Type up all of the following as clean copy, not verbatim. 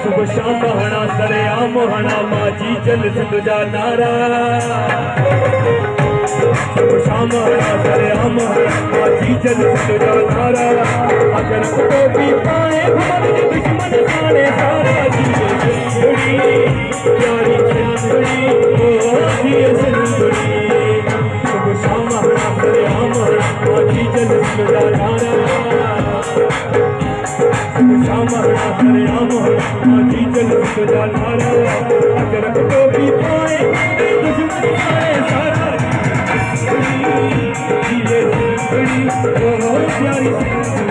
सुबह शाम हणा सरे आम हणा माझी जल तुझा नारा सुबह शाम हणा सरे आम हणा माझी जल तुझा नारा अगर तो भी पाए हमारे दुश्मन सारे सारा जी प्यारी चंदड़ी ओ जी चंदड़ी सुबह शाम हणा सरे आम हणा माझी जल तुझा नारा शाम हरा सरे आम माझी जल तुझा नारा अगर तो भी पाए दुश्मन सारे सारा ये जिंदड़ी ओ प्यारी जिंदड़ी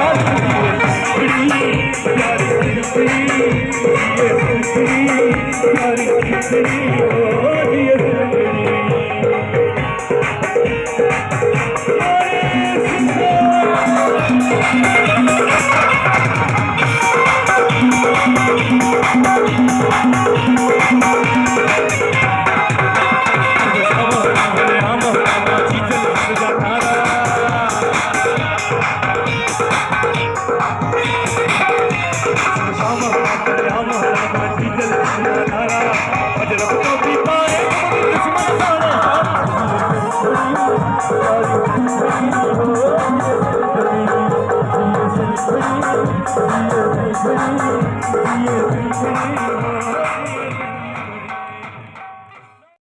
Hare Yeah.